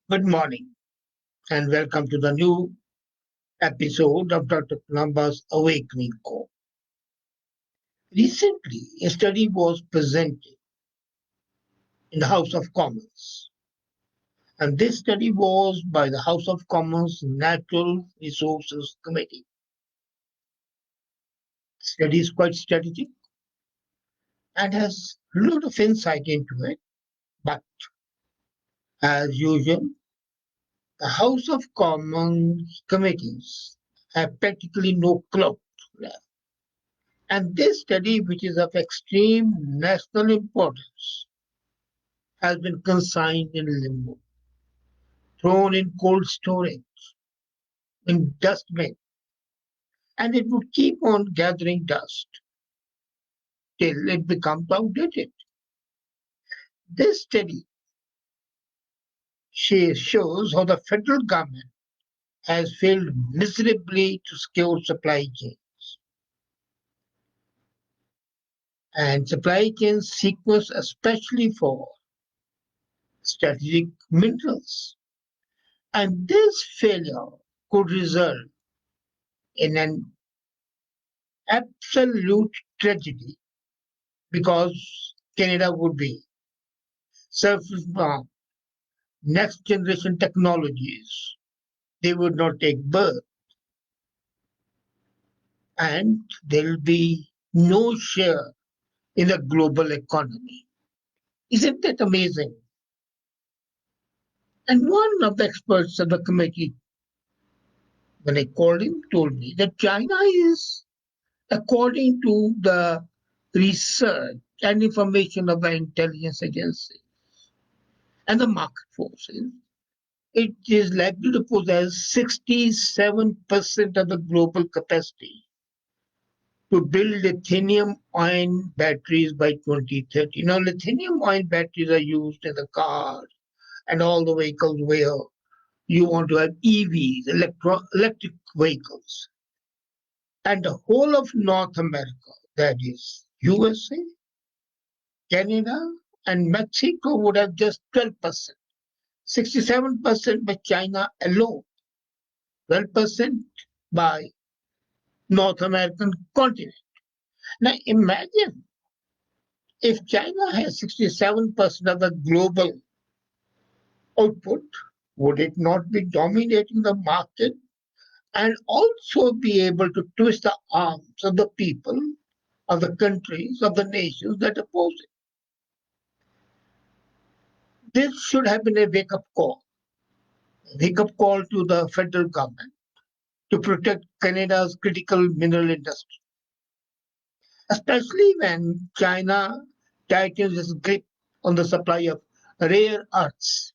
Good morning and welcome to the new episode of Dr.Lamba's Awakening Call. Recently, a study was presented in the House of Commons, and this study was by the House of Commons Natural Resources Committee. The study is quite strategic and has a lot of insight into it, but as usual, the House of Commons committees have practically no clout left. And this study, which is of extreme national importance, has been consigned in limbo, thrown in cold storage, in dustbin, and it would keep on gathering dust till it becomes outdated. This study shows how the federal government has failed miserably to secure supply chains and supply chain sequence, especially for strategic minerals. And this failure could result in an absolute tragedy because Canada would be surface from next generation technologies. They would not take birth and there will be no share in the global economy. Isn't that amazing? And one of the experts of the committee, when I called him, told me that China is, according to the research and information of the intelligence agency and the market forces, it is likely to possess 67% of the global capacity to build lithium-ion batteries by 2030. Now, lithium-ion batteries are used in the cars and all the vehicles where you want to have EVs, electric vehicles. And the whole of North America, that is USA, Canada, and Mexico would have just 12%. 67% by China alone, 12% by North American continent. Now imagine if China has 67% of the global output, would it not be dominating the market and also be able to twist the arms of the people, of the countries, of the nations that oppose it? This should have been a wake-up call to the federal government to protect Canada's critical mineral industry, especially when China tightens its grip on the supply of rare earths.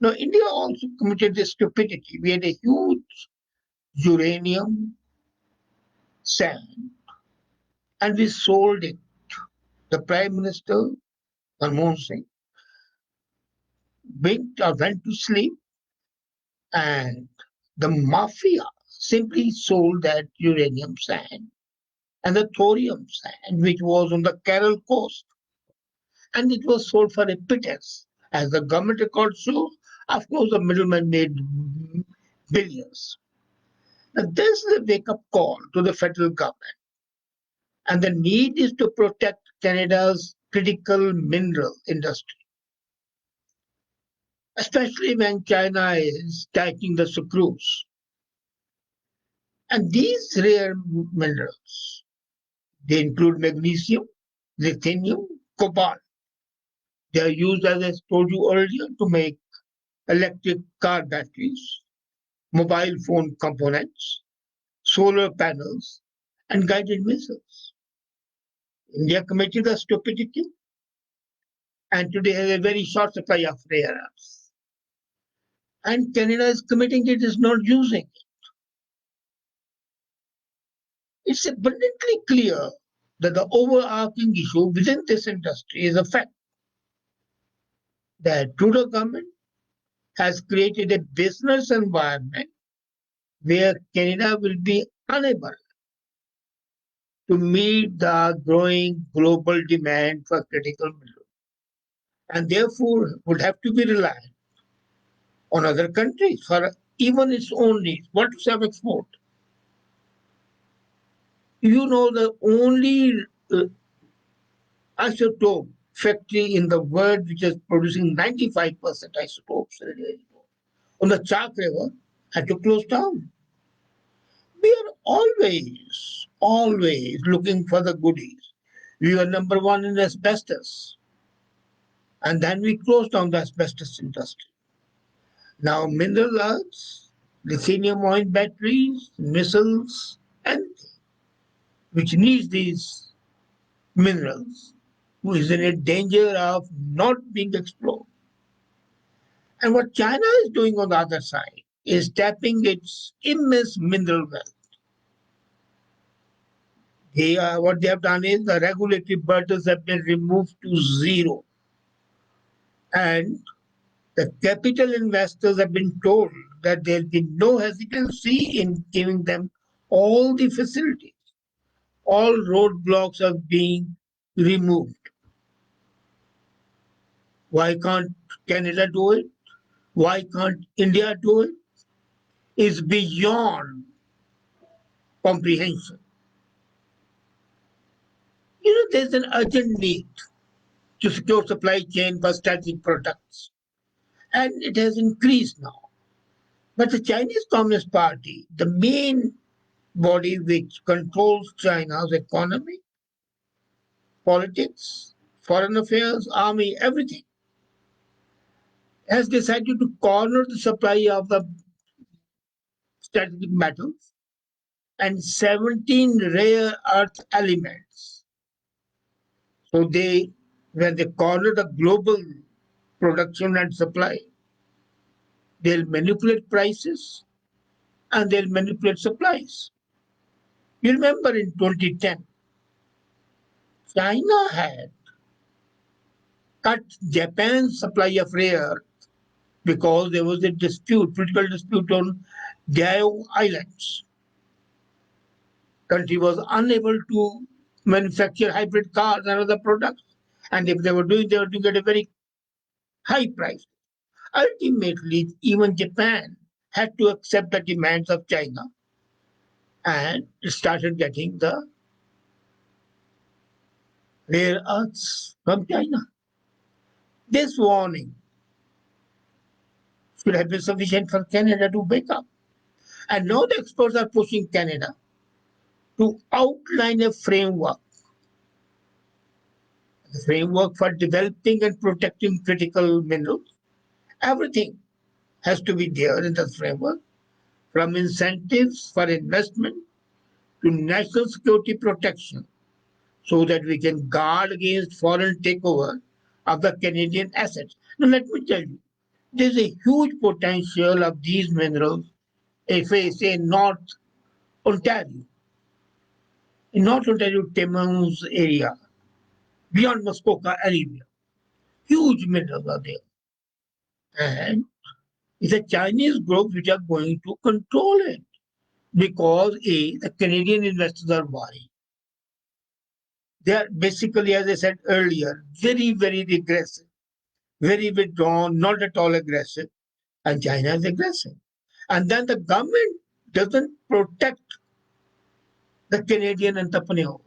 Now, India also committed this stupidity. We had a huge uranium sand and we sold it. The Prime Minister, Manmohan Singh, went to sleep and the mafia simply sold that uranium sand and the thorium sand, which was on the Kerala coast. And it was sold for a pittance. As the government records show, of course, the middleman made billions. Now, this is a wake-up call to the federal government. And the need is to protect Canada's critical mineral industry, especially when China is tightening the screws. And these rare minerals, they include magnesium, lithium, cobalt. They are used, as I told you earlier, to make electric car batteries, mobile phone components, solar panels, and guided missiles. India committed the stupidity and today has a very short supply of rare earths. And Canada is committing it, is not using it. It's abundantly clear that the overarching issue within this industry is the fact that Trudeau government has created a business environment where Canada will be unable to meet the growing global demand for critical minerals and therefore would have to be reliant on other countries for even its own needs. What to self-export? The only uh, isotope factory in the world which is producing 95% isotopes on the Chalk River had to close down. We are always looking for the goodies. We were number one in asbestos, and then we closed down the asbestos industry. Now, mineral earths, lithium ion batteries, missiles, and which needs these minerals, who is in a danger of not being explored. And what China is doing on the other side is tapping its immense mineral wealth. What they have done is the regulatory burdens have been removed to zero. And the capital investors have been told that there will be no hesitancy in giving them all the facilities. All roadblocks are being removed. Why can't Canada do it? Why can't India do it? It's beyond comprehension. There's an urgent need to secure supply chain for strategic products, and it has increased now. But the Chinese Communist Party, the main body which controls China's economy, politics, foreign affairs, army, everything, has decided to corner the supply of the strategic metals and 17 rare earth elements. So when they corner the global production and supply, they'll manipulate prices and they'll manipulate supplies. You remember in 2010, China had cut Japan's supply of rare earth because there was a political dispute on Diao Islands. Country was unable to manufacture hybrid cars and other products. And if they were doing at a very high price. Ultimately, even Japan had to accept the demands of China and started getting the rare earths from China. This warning should have been sufficient for Canada to wake up. And now the experts are pushing Canada to outline a framework for developing and protecting critical minerals. Everything has to be there in the framework, from incentives for investment to national security protection, so that we can guard against foreign takeover of the Canadian assets. Now, let me tell you, there's a huge potential of these minerals if I say North Ontario. In North Ontario, Timmins area, beyond Muskoka anywhere, huge minerals are there. And it's a Chinese group which are going to control it because the Canadian investors are worried. They are basically, as I said earlier, very, very regressive, very withdrawn, not at all aggressive, and China is aggressive. And then the government doesn't protect the Canadian entrepreneur.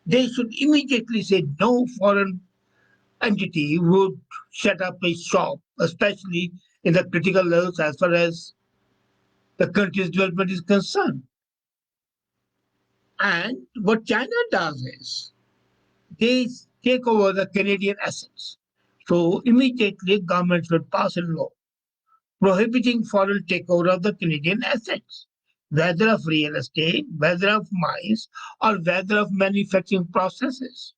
They should immediately say no foreign entity would set up a shop, especially in the critical levels as far as the country's development is concerned. And what China does is they take over the Canadian assets. So immediately government should pass a law prohibiting foreign takeover of the Canadian assets, whether of real estate, whether of mines, or whether of manufacturing processes.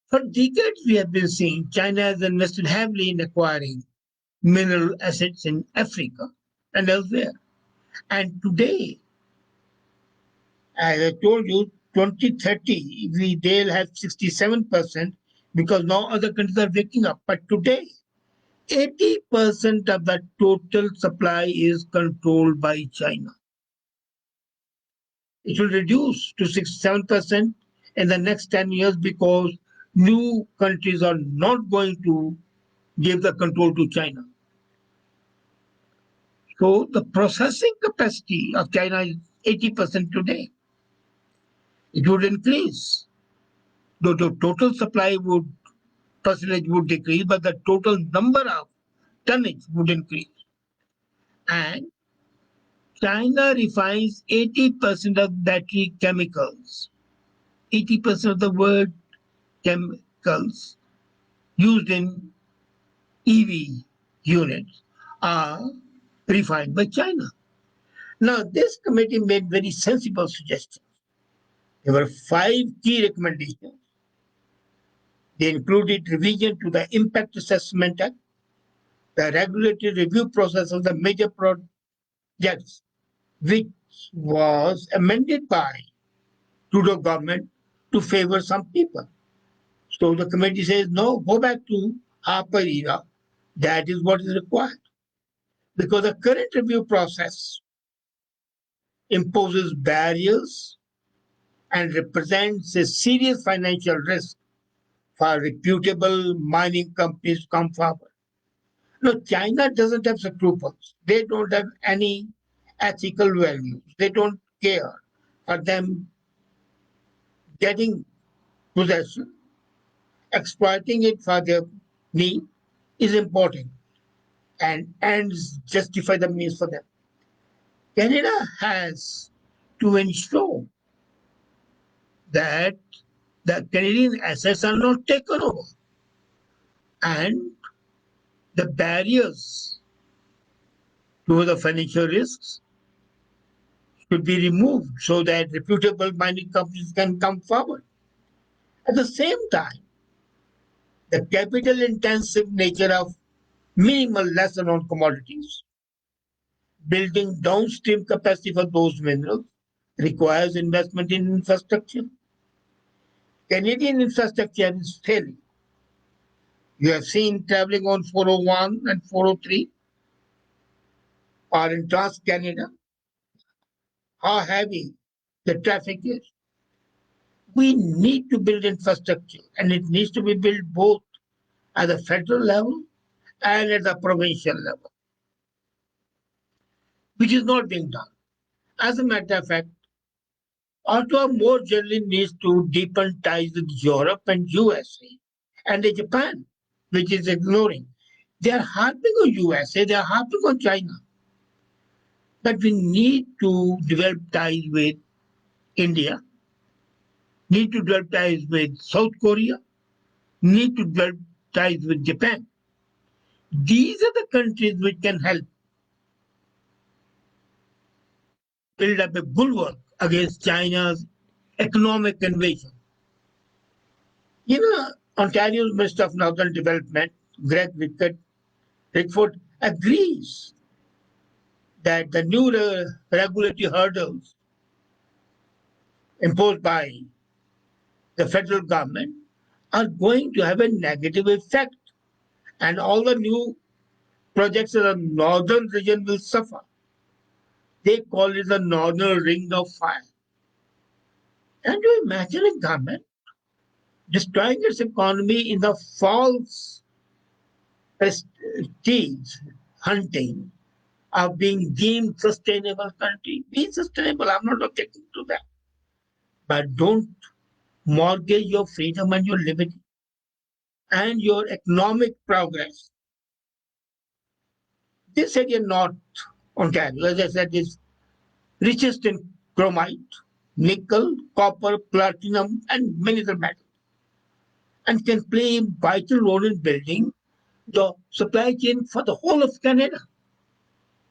For decades, we have been seeing China has invested heavily in acquiring mineral assets in Africa and elsewhere. And today, as I told you, 2030, they'll have 67% because now other countries are waking up. But today, 80% of the total supply is controlled by China. It will reduce to 67% in the next 10 years because new countries are not going to give the control to China. So the processing capacity of China is 80% today. It would increase. Though the total supply would percentage would decrease, but the total number of tonnage would increase. And China refines 80% of battery chemicals. 80% of the word chemicals used in EV units are refined by China. Now, this committee made very sensible suggestions. There were 5 key recommendations. They included revision to the Impact Assessment Act, the regulatory review process of the major projects, which was amended by Trudeau government to favor some people. So the committee says, no, go back to Harper era. That is what is required. Because the current review process imposes barriers and represents a serious financial risk for reputable mining companies to come forward. No, China doesn't have scruples. They don't have any ethical values. They don't care. For them, getting possession, exploiting it for their need is important, and ends justify the means for them. Canada has to ensure that the Canadian assets are not taken over and the barriers to the financial risks should be removed so that reputable mining companies can come forward. At the same time, the capital intensive nature of minimal lesser known commodities, building downstream capacity for those minerals requires investment in infrastructure. Canadian infrastructure is failing. You have seen traveling on 401 and 403 or in Trans Canada how heavy the traffic is. We need to build infrastructure, and it needs to be built both at the federal level and at the provincial level, which is not being done. As a matter of fact, Ottawa more generally needs to deepen ties with Europe and USA and Japan, which is ignoring. They are harping on USA, they are harping on China. But we need to develop ties with India, need to develop ties with South Korea, need to develop ties with Japan. These are the countries which can help build up a bulwark against China's economic invasion. You know, Ontario's Minister of Northern Development, Greg Rickford, agrees that the new regulatory hurdles imposed by the federal government are going to have a negative effect, and all the new projects in the northern region will suffer. They call it the northern ring of fire. Can you imagine a government destroying its economy in the false prestige hunting of being deemed sustainable country? Be sustainable, I'm not objecting to that. But don't mortgage your freedom and your liberty and your economic progress. This area, North Ontario, as I said, is richest in chromite, nickel, copper, platinum, and many other metals, and can play a vital role in building the supply chain for the whole of Canada,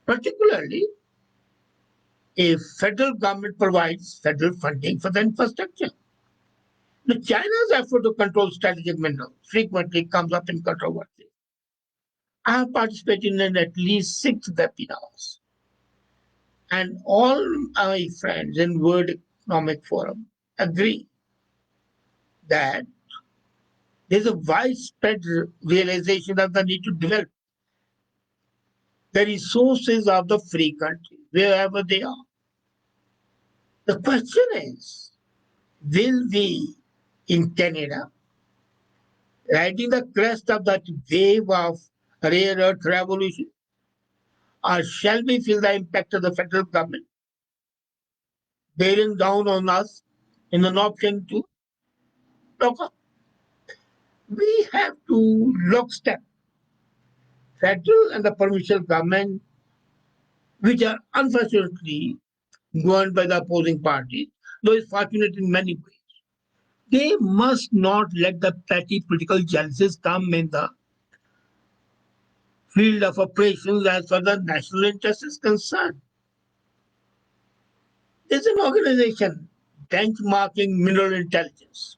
particularly if federal government provides federal funding for the infrastructure. Now, China's effort to control strategic minerals frequently comes up in controversy. I have participated in at least 6 webinars, and all my friends in World Economic Forum agree that there's a widespread realization of the need to develop the resources of the free country, wherever they are. The question is, will we in Canada, riding the crest of that wave of rare earth revolution, Or shall we feel the impact of the federal government bearing down on us in an option to lock up? We have to lockstep federal and the provincial government, which are unfortunately governed by the opposing parties, though it's fortunate in many ways. They must not let the petty political jealousies come in the field of operations as far as the national interest is concerned. There's an organization benchmarking mineral intelligence,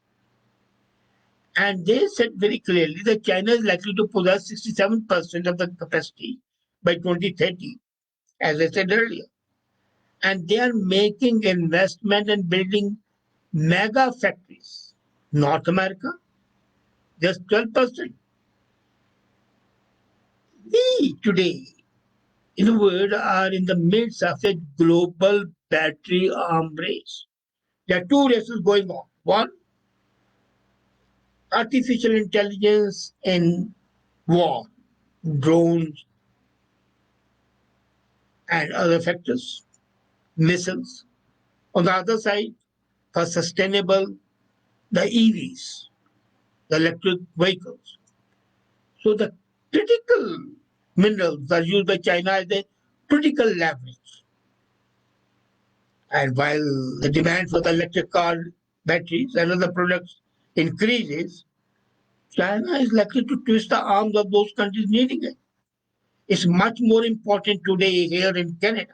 and they said very clearly that China is likely to possess 67% of the capacity by 2030, as I said earlier. And they are making investment and building mega factories. North America, just 12%. We today, in a word, are in the midst of a global battery arm race. There are two races going on. One, artificial intelligence in war, drones and other factors, missiles. On the other side, for sustainable, the EVs, the electric vehicles. So the critical minerals are used by China as a critical leverage. And while the demand for the electric car batteries and other products increases, China is likely to twist the arms of those countries needing it. It's much more important today here in Canada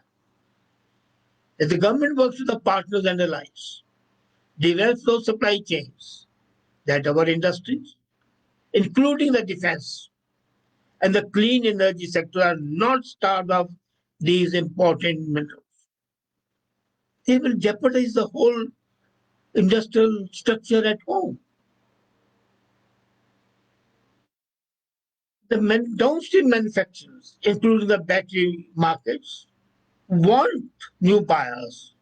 that the government works with the partners and allies, develops those supply chains that our industries, including the defense and the clean energy sector, are not starved of these important minerals. They will jeopardize the whole industrial structure at home. The downstream manufacturers, including the battery markets, want new buyers,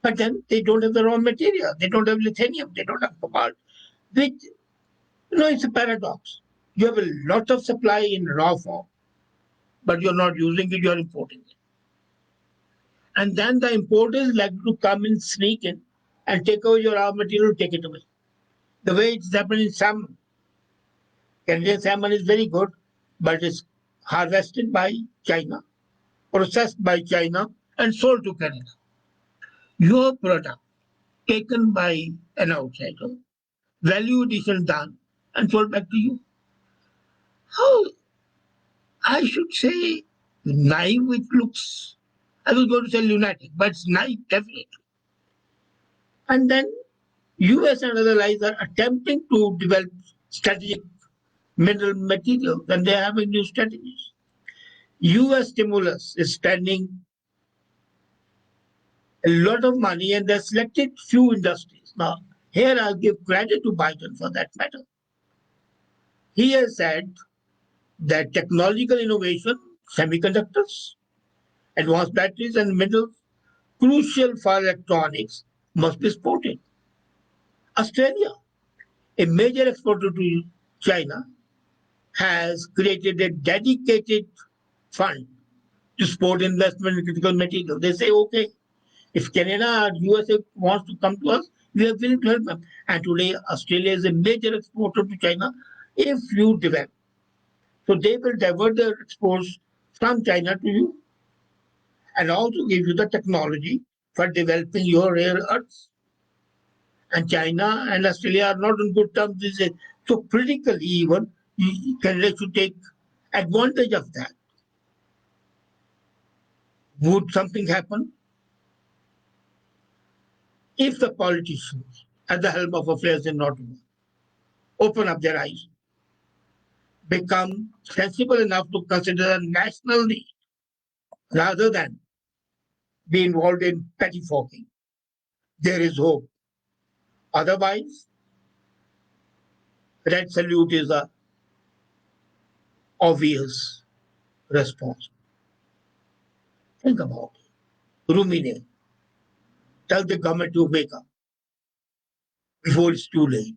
but then they don't have the raw material. They don't have lithium. They don't have cobalt. Which, it's a paradox. You have a lot of supply in raw form, but you're not using it. You're importing it, and then the importers like to come and sneak in and take away your raw material, take it away. The way it's happened in salmon. Canadian salmon is very good, but it's harvested by China, processed by China, and sold to Canada. Your product taken by an outsider, value addition done, and sold back to you. How, I should say, naive it looks. I was going to say lunatic, but it's naive, definitely. And then US and other allies are attempting to develop strategic mineral materials, and they're having new strategies. US stimulus is spending a lot of money, and they selected few industries. Now, here I'll give credit to Biden for that matter. He has said that technological innovation, semiconductors, advanced batteries, and minerals, crucial for electronics, must be supported. Australia, a major exporter to China, has created a dedicated fund to support investment in critical materials. They say, okay, if Canada or USA wants to come to us, we are willing to help them. And today, Australia is a major exporter to China if you develop. So they will divert their exports from China to you and also give you the technology for developing your rare earths. And China and Australia are not on good terms these days. So critically, even Canada should take advantage of that. Would something happen if the politicians at the helm of affairs in Ottawa open up their eyes, become sensible enough to consider a national need rather than be involved in pettifogging? There is hope. Otherwise, red salute is a obvious response. Think about it. Ruminate. Tell the government to wake up before it's too late.